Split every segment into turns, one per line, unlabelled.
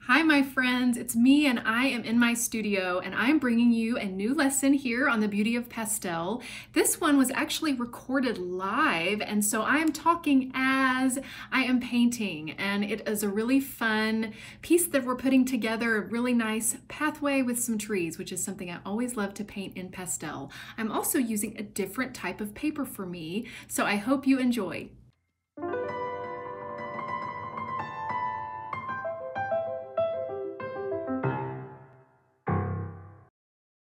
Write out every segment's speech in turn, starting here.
Hi my friends, it's me and I am in my studio and I'm bringing you a new lesson here on the beauty of pastel. This one was actually recorded live and so I am talking as I am painting, and it is a really fun piece that we're putting together, a really nice pathway with some trees, which is something I always love to paint in pastel. I'm also using a different type of paper for me, so I hope you enjoy.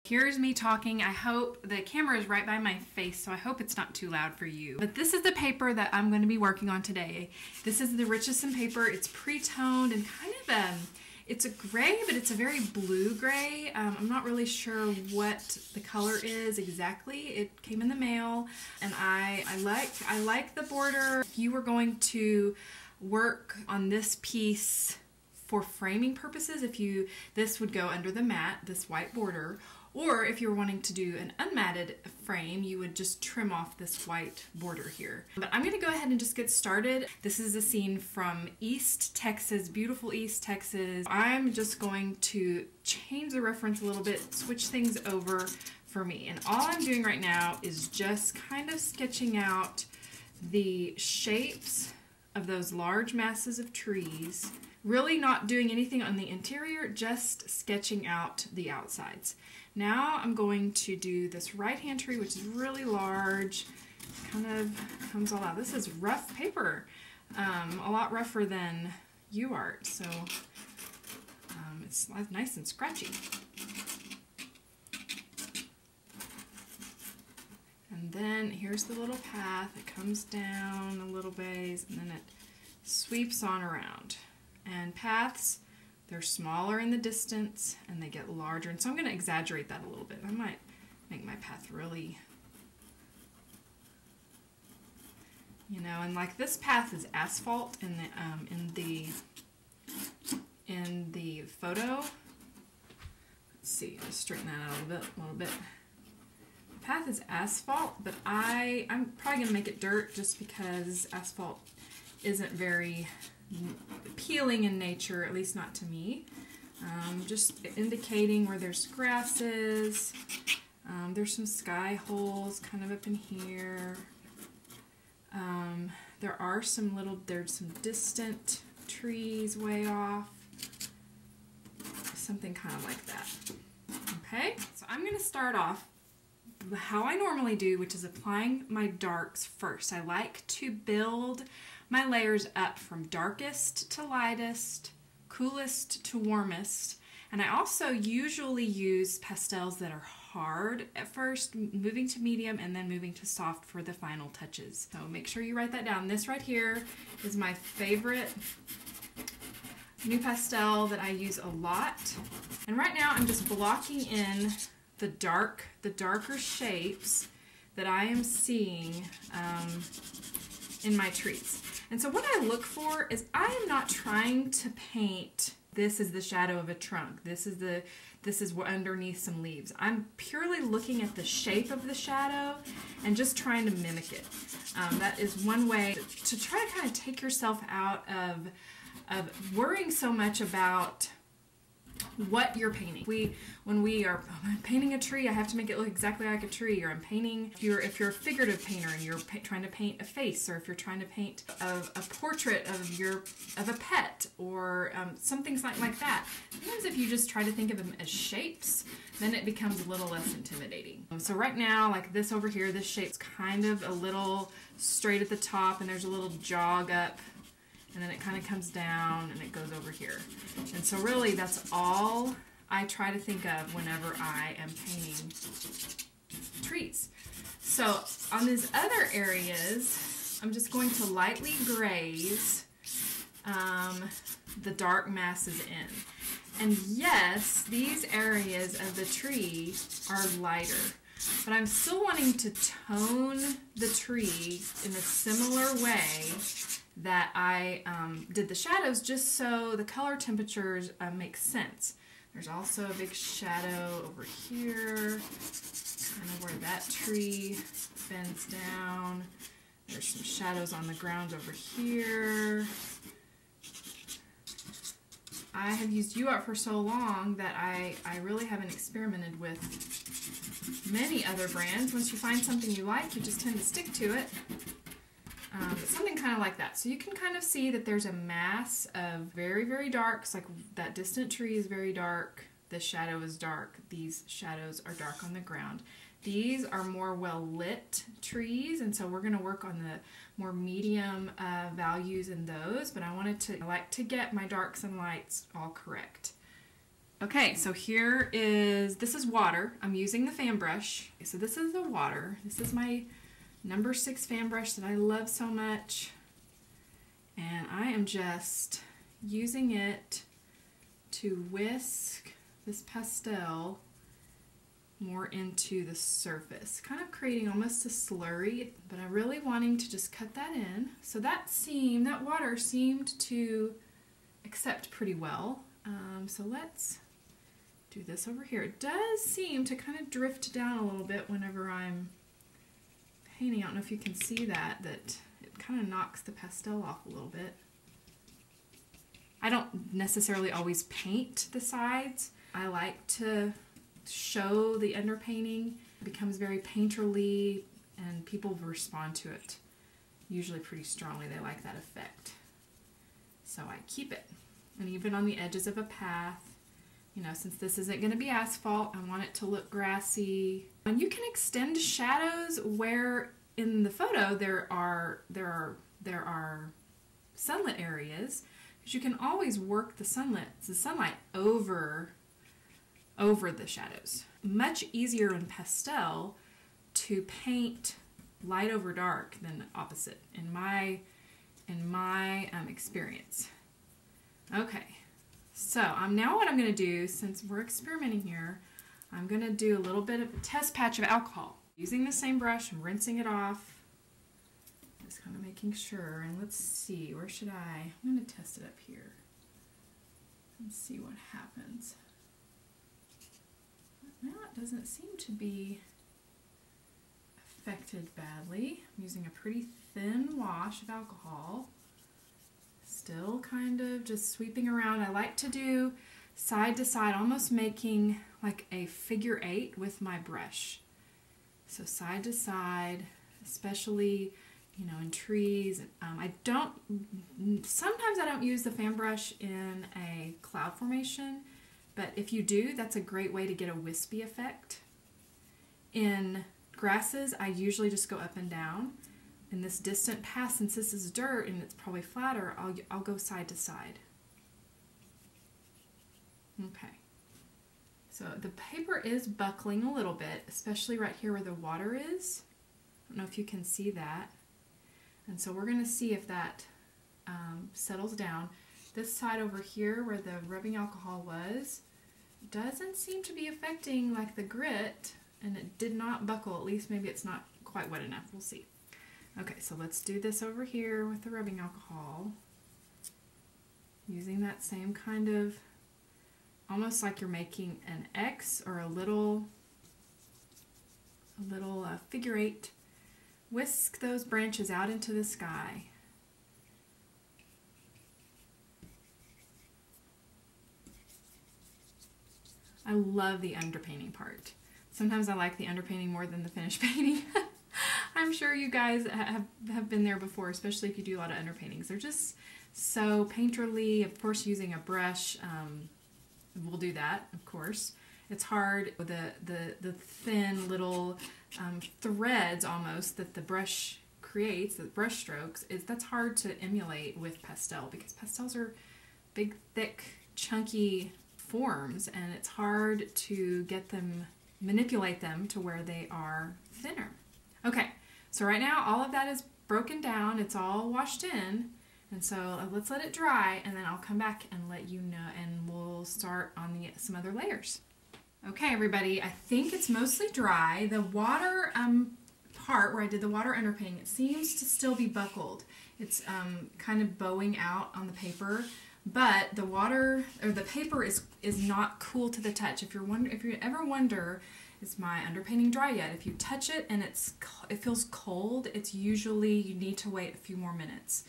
Here's me talking. I hope the camera is right by my face, so I hope it's not too loud for you. But this is the paper that I'm going to be working on today. This is the Richardson paper. It's pre-toned and kind of it's a gray, but it's a very blue gray. I'm not really sure what the color is exactly. It came in the mail, and I like the border. If you were going to work on this piece for framing purposes, this would go under the mat, this white border. Or if you're wanting to do an unmatted frame, you would just trim off this white border here. But I'm gonna go ahead and just get started. This is a scene from East Texas, beautiful East Texas. I'm just going to change the reference a little bit, switch things over for me. And all I'm doing right now is just kind of sketching out the shapes of those large masses of trees. Really not doing anything on the interior, just sketching out the outsides. Now I'm going to do this right-hand tree, which is really large. Kind of comes all out. This is rough paper, a lot rougher than UArt, so it's nice and scratchy. And then here's the little path. It comes down a little ways, and then it sweeps on around. And paths, they're smaller in the distance and they get larger. And so I'm going to exaggerate that a little bit. I might make my path really, and like this path is asphalt in the photo. Let's see, I'll straighten that out a little bit. The path is asphalt, but I'm probably going to make it dirt just because asphalt isn't very appealing in nature, at least not to me. Just indicating where there's grasses. There's some sky holes kind of up in here. There's some distant trees way off. Something kind of like that. Okay, so I'm going to start off how I normally do, which is applying my darks first. I like to build my layers up from darkest to lightest, coolest to warmest, and I also usually use pastels that are hard at first, moving to medium and then moving to soft for the final touches. So make sure you write that down. This right here is my favorite new pastel that I use a lot, and right now I'm just blocking in the darker shapes that I am seeing in my trees. And so what I look for is, I am not trying to paint, this is the shadow of a trunk, this is what underneath some leaves. I'm purely looking at the shape of the shadow and just trying to mimic it. That is one way to try to kind of take yourself out of worrying so much about what you're painting. When we are painting a tree, I have to make it look exactly like a tree. Or I'm painting, if you're a figurative painter and you're trying to paint a face, or if you're trying to paint a portrait of a pet, or something like that. Sometimes if you just try to think of them as shapes, then it becomes a little less intimidating. So right now, like this over here, this shape's kind of a little straight at the top, and there's a little jog up, and then it kind of comes down and it goes over here. And so really that's all I try to think of whenever I am painting trees. So on these other areas, I'm just going to lightly graze the dark masses in. And yes, these areas of the tree are lighter, but I'm still wanting to tone the tree in a similar way that I did the shadows, just so the color temperatures make sense. There's also a big shadow over here, kind of where that tree bends down. There's some shadows on the ground over here. I have used U Art for so long that I really haven't experimented with many other brands. Once you find something you like, you just tend to stick to it. But something kind of like that. So you can kind of see that there's a mass of very, very darks, like that distant tree is very dark. This shadow is dark. These shadows are dark on the ground. These are more well-lit trees, and so we're going to work on the more medium values in those, but I like to get my darks and lights all correct. Okay, so this is water. I'm using the fan brush. So this is the water. This is my number 6 fan brush that I love so much, and I am just using it to whisk this pastel more into the surface, kind of creating almost a slurry, but I'm really wanting to just cut that in. So that water seemed to accept pretty well. So let's do this over here. It does seem to kind of drift down a little bit whenever I'm painting. I don't know if you can see that it kind of knocks the pastel off a little bit. I don't necessarily always paint the sides. I like to show the underpainting. It becomes very painterly and people respond to it usually pretty strongly. They like that effect. So I keep it. And even on the edges of a path, you know, since this isn't going to be asphalt, I want it to look grassy. And you can extend shadows where in the photo there are sunlit areas, because you can always work the sunlight over the shadows. Much easier in pastel to paint light over dark than opposite in my experience. Okay, so now what I'm going to do, since we're experimenting here, I'm going to do a little bit of a test patch of alcohol. Using the same brush, I'm rinsing it off, just kind of making sure, and let's see, where should I'm going to test it up here and see what happens. Now it doesn't seem to be affected badly. I'm using a pretty thin wash of alcohol. Still kind of just sweeping around. I like to do side to side, almost making like a figure 8 with my brush. So side to side, especially, you know, in trees. Sometimes I don't use the fan brush in a cloud formation. But if you do, that's a great way to get a wispy effect. In grasses, I usually just go up and down. In this distant path, since this is dirt and it's probably flatter, I'll go side to side. Okay. So the paper is buckling a little bit, especially right here where the water is. I don't know if you can see that. And so we're going to see if that settles down. This side over here where the rubbing alcohol was doesn't seem to be affecting like the grit, and it did not buckle. At least maybe it's not quite wet enough. We'll see. Okay, so let's do this over here with the rubbing alcohol, using that same kind of, almost like you're making an X or a little figure 8. Whisk those branches out into the sky. I love the underpainting part. Sometimes I like the underpainting more than the finished painting. I'm sure you guys have been there before, especially if you do a lot of underpaintings. They're just so painterly. Of course, using a brush, we'll do that, of course. It's hard, the thin little threads almost that the brush creates, the brush strokes, that's hard to emulate with pastel, because pastels are big, thick, chunky forms, and it's hard to manipulate them to where they are thinner. Okay, so right now all of that is broken down, it's all washed in, and so let's let it dry, and then I'll come back and let you know, and we'll start on some other layers. Okay, everybody, I think it's mostly dry. The water part where I did the water underpainting, it seems to still be buckled. It's kind of bowing out on the paper, but the water or the paper is not cool to the touch. If you ever wonder, is my underpainting dry yet? If you touch it and it feels cold, it's usually you need to wait a few more minutes.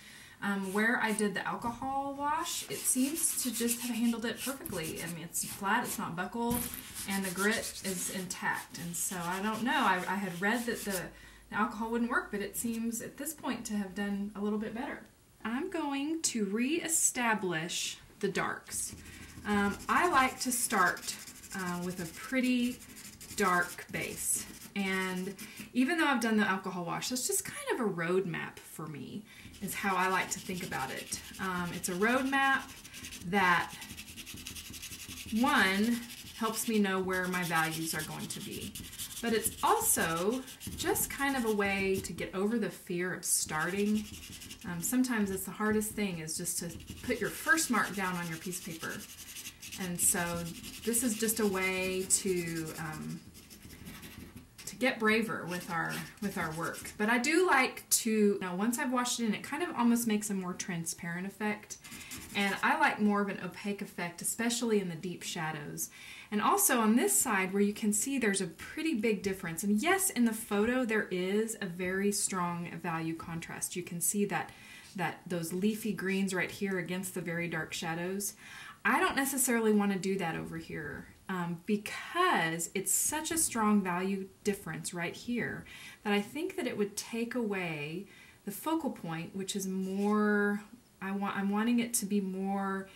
Where I did the alcohol wash, it seems to just have handled it perfectly. I mean, it's flat, it's not buckled, and the grit is intact. And so I don't know, I had read that the alcohol wouldn't work, but it seems at this point to have done a little bit better. I'm going to re-establish the darks. I like to start with a pretty dark base, and even though I've done the alcohol wash, that's just kind of a roadmap for me, is how I like to think about it. It's a roadmap that, one, helps me know where my values are going to be, but it's also just kind of a way to get over the fear of starting. Sometimes it's the hardest thing, is just to put your first mark down on your piece of paper. And so this is just a way to get braver with our work. But I do like to, once I've washed it in, it kind of almost makes a more transparent effect. And I like more of an opaque effect, especially in the deep shadows. And also on this side where you can see there's a pretty big difference. And yes, in the photo there is a very strong value contrast. You can see that those leafy greens right here against the very dark shadows. I don't necessarily want to do that over here because it's such a strong value difference right here that I think that it would take away the focal point, which is more, I'm wanting it to be more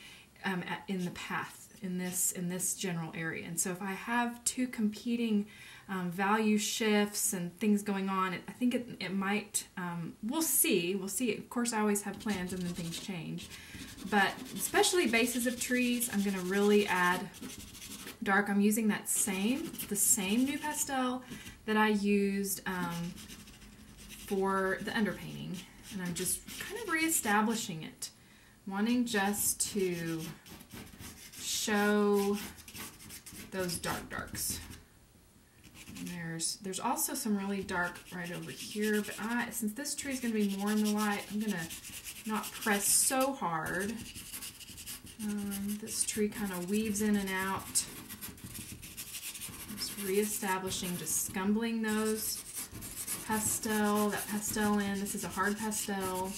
in the path, in this general area. And so if I have two competing value shifts and things going on, I think it might, we'll see. Of course, I always have plans and then things change. But especially bases of trees, I'm going to really add dark. I'm using the same new pastel that I used for the underpainting. And I'm just kind of reestablishing it, wanting just to show those darks. And there's also some really dark right over here, but since this tree is going to be more in the light, I'm going to not press so hard. This tree kind of weaves in and out. Just reestablishing, just scumbling that pastel in. This is a hard pastel.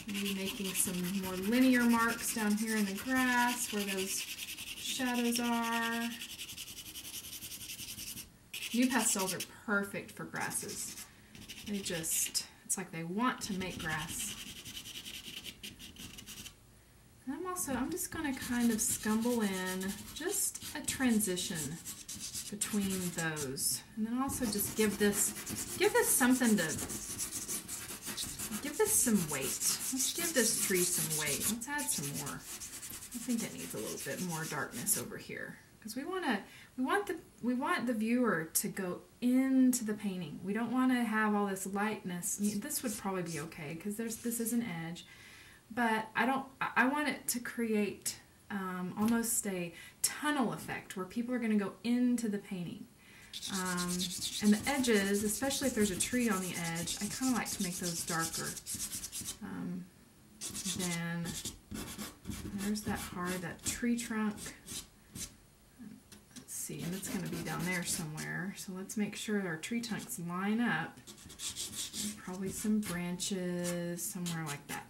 Maybe making some more linear marks down here in the grass where those shadows are. New pastels are perfect for grasses. It's like they want to make grass. And I'm just going to kind of scumble in just a transition between those. And then also just give this something to, give this some weight. Let's give this tree some weight. Let's add some more. I think it needs a little bit more darkness over here. Because we want the viewer to go into the painting. We don't want to have all this lightness. I mean, this would probably be okay because this is an edge, but I want it to create almost a tunnel effect where people are going to go into the painting. And the edges, especially if there's a tree on the edge, I kind of like to make those darker. Then there's that tree trunk. See, and it's going to be down there somewhere. So let's make sure our tree trunks line up. Probably some branches, somewhere like that.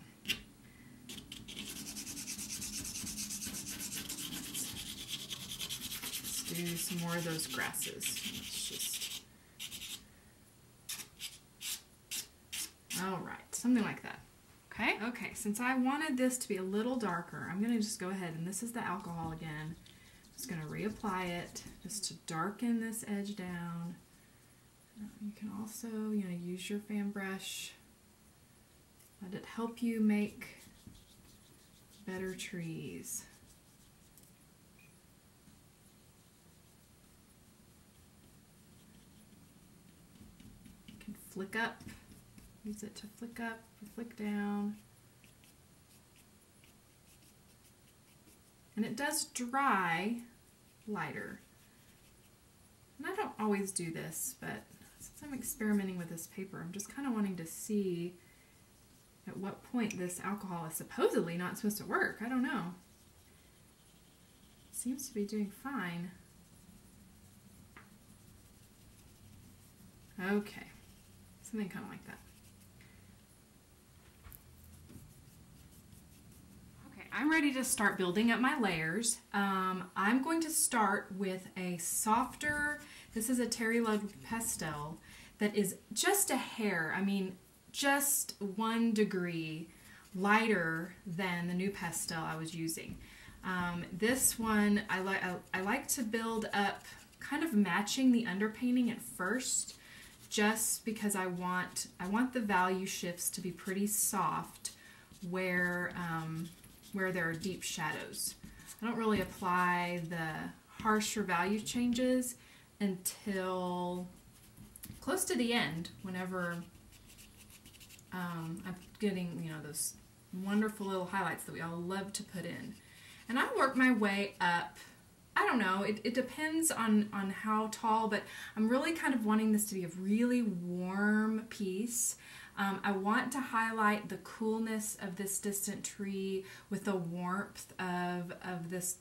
Let's do some more of those grasses. All right, something like that. Okay, since I wanted this to be a little darker, I'm going to just go ahead, and this is the alcohol again. Just going to reapply it just to darken this edge down. You can also, use your fan brush. Let it help you make better trees. You can flick up. Use it to flick up or flick down. And it does dry lighter. And I don't always do this, but since I'm experimenting with this paper, I'm just kind of wanting to see at what point this alcohol is supposedly not supposed to work. I don't know. It seems to be doing fine. Okay, something kind of like that. I'm ready to start building up my layers. I'm going to start with a softer, this is a Terry Ludwig pastel that is just a hair, I mean just 1 degree lighter than the new pastel I was using. This one I like to build up kind of matching the underpainting at first, just because I want the value shifts to be pretty soft where there are deep shadows. I don't really apply the harsher value changes until close to the end, whenever I'm getting, you know, those wonderful little highlights that we all love to put in. And I work my way up. I don't know, it depends on how tall, but I'm really kind of wanting this to be a really warm piece. I want to highlight the coolness of this distant tree with the warmth of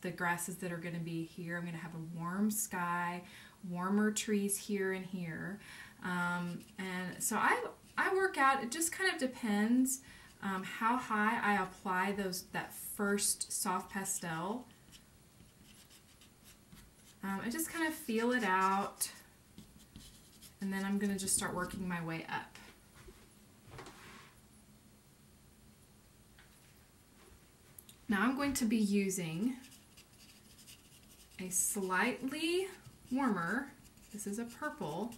the grasses that are going to be here. I'm going to have a warm sky, warmer trees here and here. And so I work out, it just kind of depends how high I apply that first soft pastel. I just kind of feel it out, and then I'm going to just start working my way up. Now I'm going to be using a slightly warmer, this is a purple,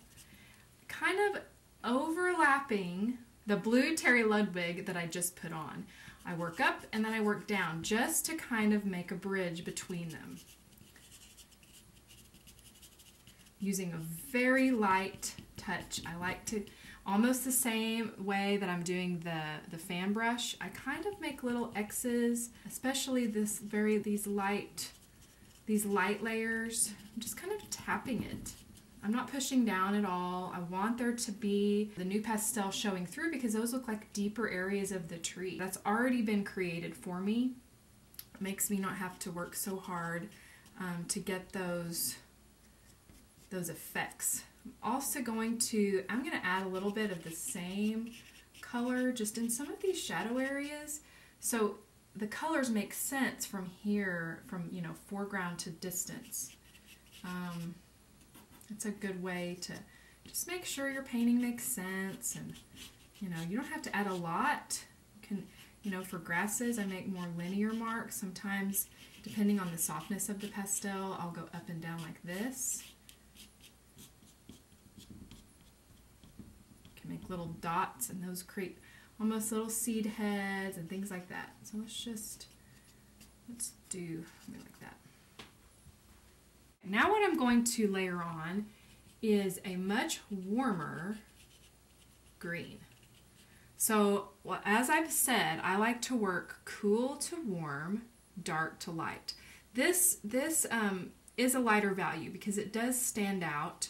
kind of overlapping the blue Terry Ludwig that I just put on. I work up and then I work down just to kind of make a bridge between them. Using a very light touch. I like to, almost the same way that I'm doing the fan brush, I kind of make little X's, especially these light layers. I'm just kind of tapping it. I'm not pushing down at all. I want there to be the new pastel showing through because those look like deeper areas of the tree. That's already been created for me. It makes me not have to work so hard to get those effects. I'm going to add a little bit of the same color just in some of these shadow areas. So the colors make sense from here, from, you know, foreground to distance. It's a good way to just make sure your painting makes sense, and, you know, you don't have to add a lot. You can, you know, for grasses I make more linear marks. Sometimes, depending on the softness of the pastel, I'll go up and down like this. Make little dots, and those create almost little seed heads and things like that. So let's do something like that. Now what I'm going to layer on is a much warmer green. So, well, as I've said, I like to work cool to warm, dark to light. This is a lighter value because it does stand out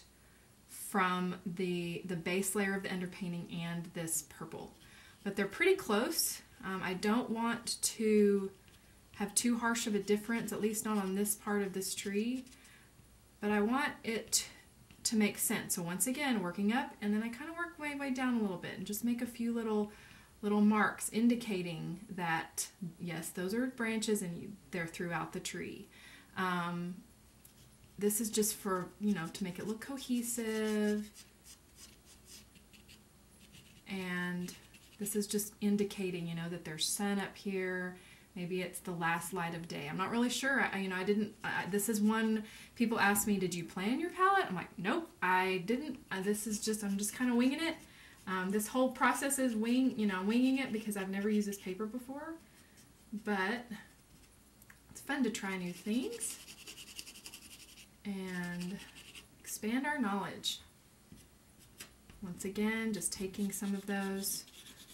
from the base layer of the underpainting and this purple. But they're pretty close. I don't want to have too harsh of a difference, at least not on this part of this tree. But I want it to make sense. So once again, working up, and then I kind of work my way down a little bit and just make a few little marks indicating that, yes, those are branches and they're throughout the tree. This is just for, you know, to make it look cohesive, and this is just indicating, you know, that there's sun up here. Maybe it's the last light of day. I'm not really sure. This is one, people ask me, did you plan your palette? I'm like, nope, I didn't. I'm just kind of winging it. This whole process is winging it because I've never used this paper before, but it's fun to try new things and expand our knowledge. Once again, just taking some of those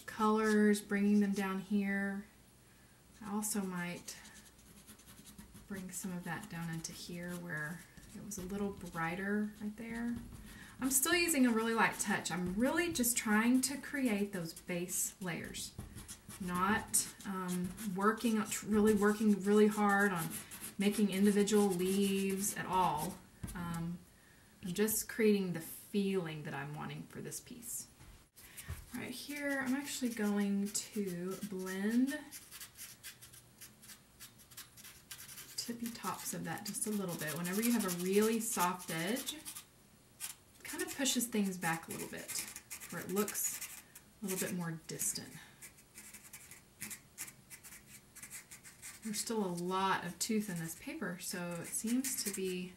colors, bringing them down here. I also might bring some of that down into here where it was a little brighter right there. I'm still using a really light touch. I'm really just trying to create those base layers, not working really hard on making individual leaves at all. I'm just creating the feeling that I'm wanting for this piece. Right here, I'm actually going to blend tippy tops of that just a little bit. Whenever you have a really soft edge, it kind of pushes things back a little bit where it looks a little bit more distant. There's still a lot of tooth in this paper, so it seems to be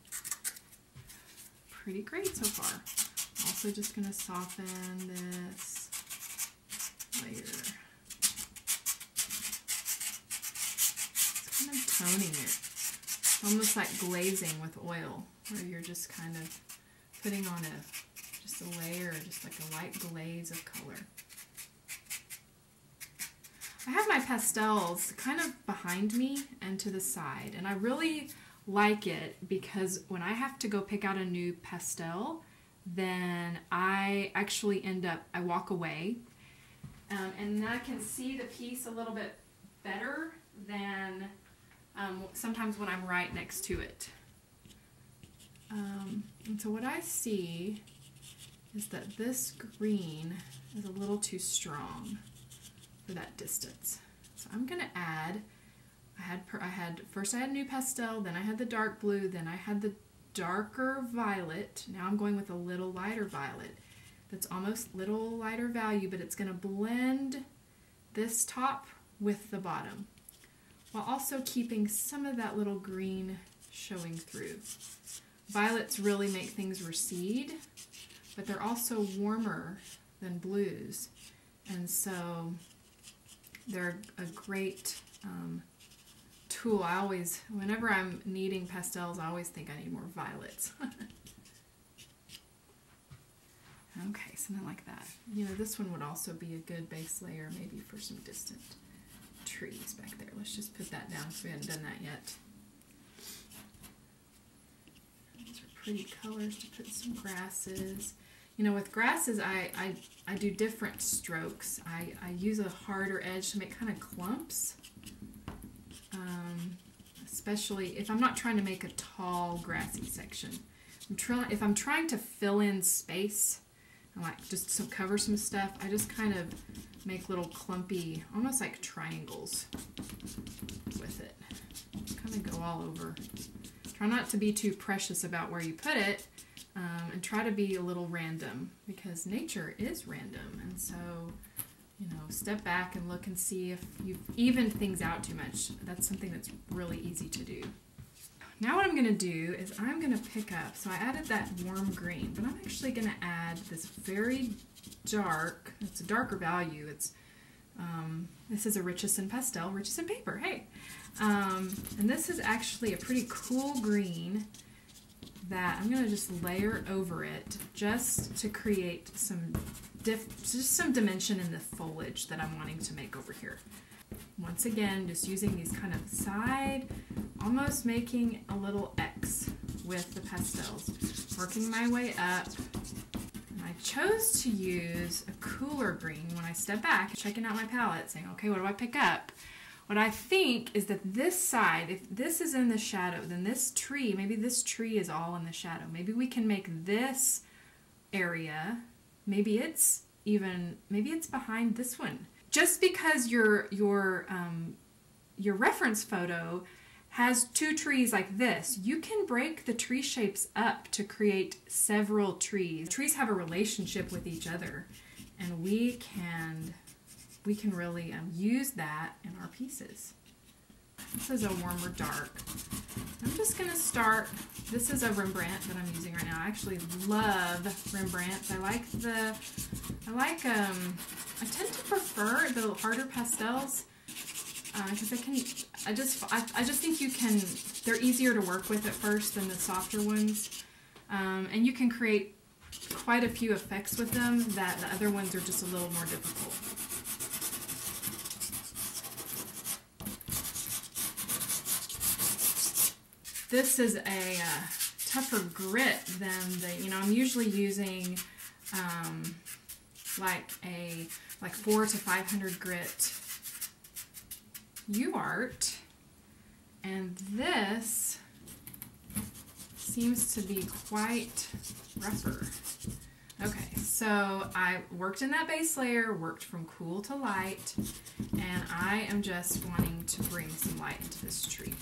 pretty great so far. Also just going to soften this layer. It's kind of toning it. It's almost like glazing with oil, where you're just kind of putting on just a layer, just like a light glaze of color. I have my pastels kind of behind me and to the side, and I really like it because when I have to go pick out a new pastel, then I actually I walk away, and I can see the piece a little bit better than sometimes when I'm right next to it. And so what I see is that this green is a little too strong for that distance. So I'm going to add, first I had new pastel, then I had the dark blue, then I had the darker violet. Now I'm going with a little lighter violet. That's almost little lighter value, but it's going to blend this top with the bottom, while also keeping some of that little green showing through. Violets really make things recede, but they're also warmer than blues, and so they're a great tool. Whenever I'm kneading pastels, I always think I need more violets. Okay, something like that. You know, this one would also be a good base layer, maybe for some distant trees back there. Let's just put that down because we haven't done that yet. These are pretty colors to put some grasses. You know, with grasses, I do different strokes. I use a harder edge to make kind of clumps, especially if I'm not trying to make a tall, grassy section. If I'm trying to fill in space, and like just cover some stuff, I just kind of make little clumpy, almost like triangles with it. Kind of go all over. Try not to be too precious about where you put it. And try to be a little random, because nature is random, and so, you know, step back and look and see if you've evened things out too much. That's something that's really easy to do. Now what I'm going to do is I'm going to pick up, so I added that warm green, but I'm actually going to add this very dark, it's a darker value, it's this is a Richardson Pastel, Richardson paper, hey! And this is actually a pretty cool green that I'm going to just layer over it just to create some dimension in the foliage that I'm wanting to make over here. Once again, just using these kind of side, almost making a little X with the pastels, working my way up. And I chose to use a cooler green when I step back, checking out my palette, saying, okay, what do I pick up? What I think is that this side, if this is in the shadow, then this tree, maybe this tree is all in the shadow. Maybe we can make this area, maybe it's behind this one. Just because your reference photo has two trees like this, you can break the tree shapes up to create several trees. Trees have a relationship with each other, and we can really use that in our pieces. This is a warmer dark. I'm just going to start, this is a Rembrandt that I'm using right now. I actually love Rembrandts. I tend to prefer the harder pastels because I just think they're easier to work with at first than the softer ones. And you can create quite a few effects with them that the other ones are just a little more difficult. This is a tougher grit than I'm usually using like 400 to 500 grit UArt, and this seems to be quite rougher. Okay, so I worked in that base layer, worked from cool to light, and I am just wanting to bring some light into this tree.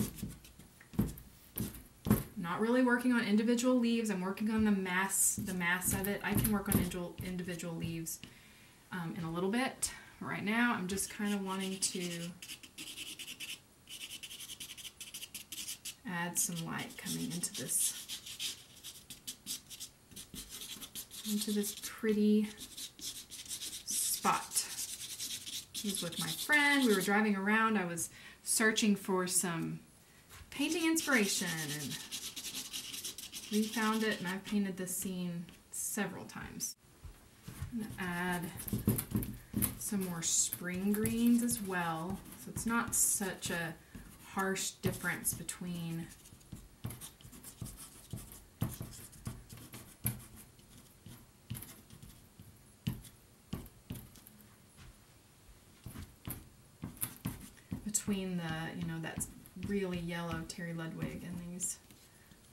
not really working on individual leaves. I'm working on the mass of it. I can work on individual leaves in a little bit. Right now, I'm just kind of wanting to add some light coming into this pretty spot. I was with my friend. We were driving around. I was searching for some painting inspiration, and we found it, and I've painted this scene several times. I'm going to add some more spring greens as well, so it's not such a harsh difference between the, you know, that's really yellow Terry Ludwig and these,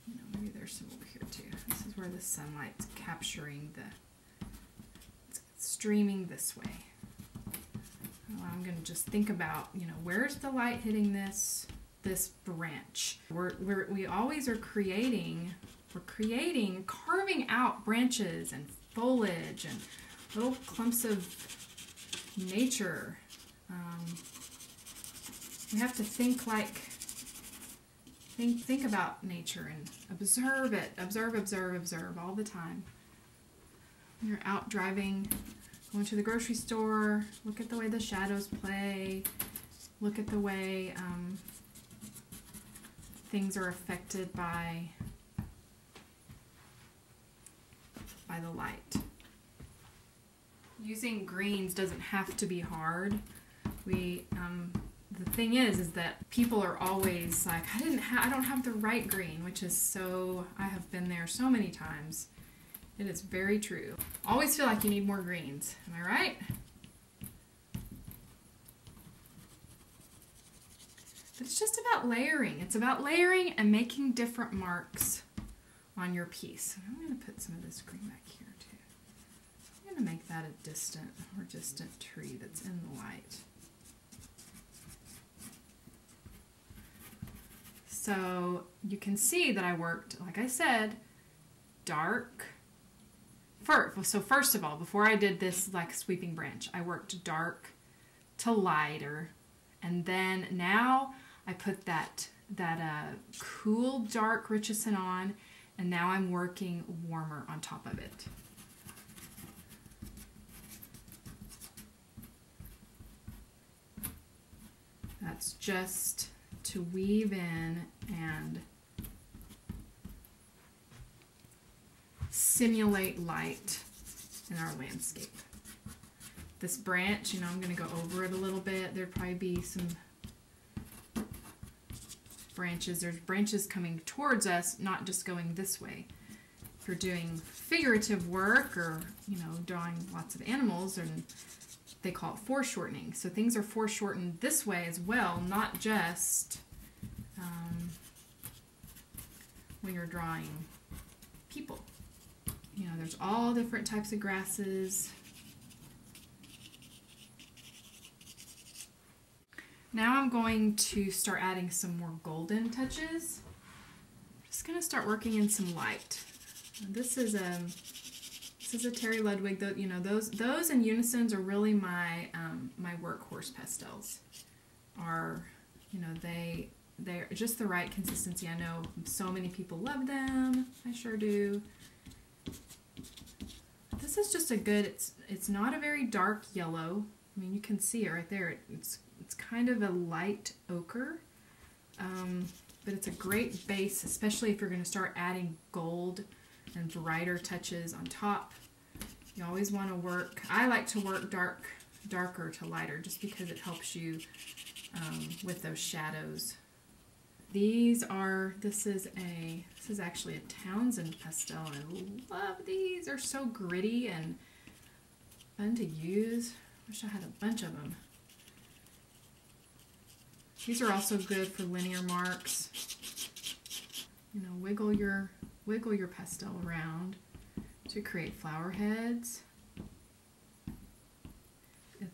you know, maybe there's some over here too. This is where the sunlight's capturing it's streaming this way. Well, I'm going to just think about, you know, where's the light hitting this branch? We always are carving out branches and foliage and little clumps of nature. We have to think about nature and observe it. Observe all the time. When you're out driving, going to the grocery store, look at the way the shadows play. Look at the way things are affected by the light. Using greens doesn't have to be hard. The thing is that people are always like, I don't have the right green, which is so, I have been there so many times. It is very true. Always feel like you need more greens. Am I right? But it's just about layering. It's about layering and making different marks on your piece. I'm going to put some of this green back here too. I'm going to make that a distant tree that's in the light. So you can see that I worked, like I said, dark. So first of all, before I did this like sweeping branch, I worked dark to lighter, and then now I put that cool dark Richardson on, and now I'm working warmer on top of it. That's just to weave in and simulate light in our landscape. This branch, you know, I'm going to go over it a little bit. There'd probably be some branches. There's branches coming towards us, not just going this way. If you're doing figurative work or, you know, drawing lots of animals, and they call it foreshortening. So things are foreshortened this way as well, not just when you're drawing people. You know, there's all different types of grasses. Now I'm going to start adding some more golden touches. I'm just going to start working in some light. This is a Terry Ludwig. You know, those in unisons are really my my workhorse pastels. Are, you know, they're just the right consistency. I know so many people love them. I sure do. This is just a good. It's not a very dark yellow. I mean, you can see it right there. It's kind of a light ochre, but it's a great base, especially if you're going to start adding gold and brighter touches on top. You always want to work. I like to work darker to lighter, just because it helps you with those shadows. This is actually a Townsend pastel, and I love these. They're so gritty and fun to use. Wish I had a bunch of them. These are also good for linear marks. You know, wiggle your pastel around to create flower heads.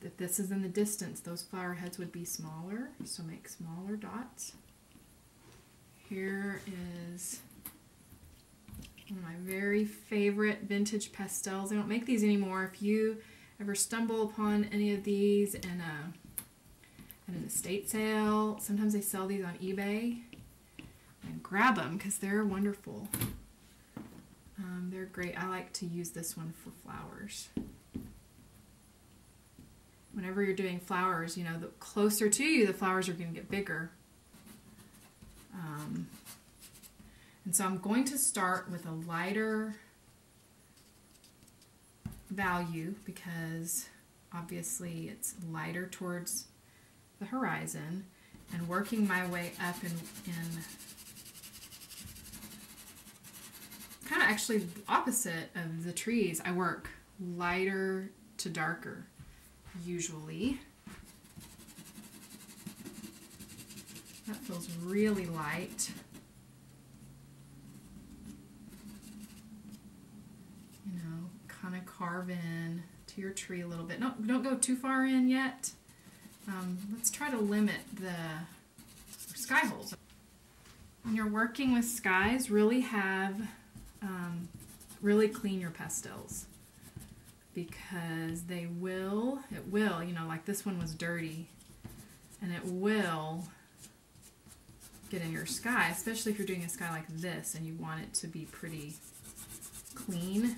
If this is in the distance, those flower heads would be smaller, so make smaller dots. Here is One of my very favorite vintage pastels. They don't make these anymore. If you ever stumble upon any of these in an estate sale, sometimes they sell these on eBay, and grab them because they're wonderful. They're great. I like to use this one for flowers. Whenever you're doing flowers, you know, the closer to you, the flowers are going to get bigger. And so I'm going to start with a lighter value because obviously it's lighter towards the horizon, and working my way up in kind of actually the opposite of the trees. I work lighter to darker usually. That feels really light. You know, kind of carve in to your tree a little bit. No, don't go too far in yet. Let's try to limit the sky holes. When you're working with skies, really clean your pastels, because it will, you know, like this one was dirty, and it will get in your sky, especially if you're doing a sky like this and you want it to be pretty clean.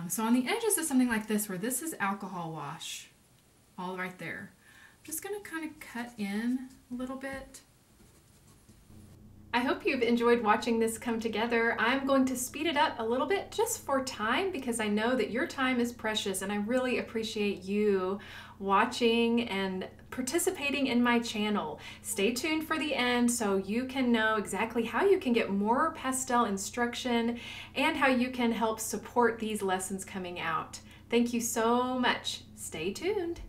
So on the edges of something like this, where this is alcohol wash, all right there, I'm just going to kind of cut in a little bit. I hope you've enjoyed watching this come together. I'm going to speed it up a little bit just for time, because I know that your time is precious, and I really appreciate you watching and participating in my channel. Stay tuned for the end so you can know exactly how you can get more pastel instruction and how you can help support these lessons coming out. Thank you so much. Stay tuned.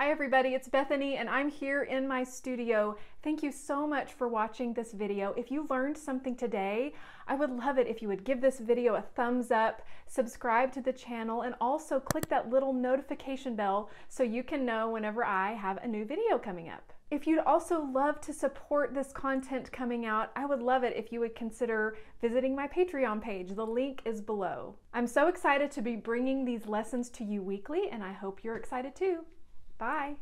Hi everybody, it's Bethany and I'm here in my studio. Thank you so much for watching this video. If you learned something today, I would love it if you would give this video a thumbs up, subscribe to the channel, and also click that little notification bell so you can know whenever I have a new video coming up. If you'd also love to support this content coming out, I would love it if you would consider visiting my Patreon page. The link is below. I'm so excited to be bringing these lessons to you weekly, and I hope you're excited too. Bye.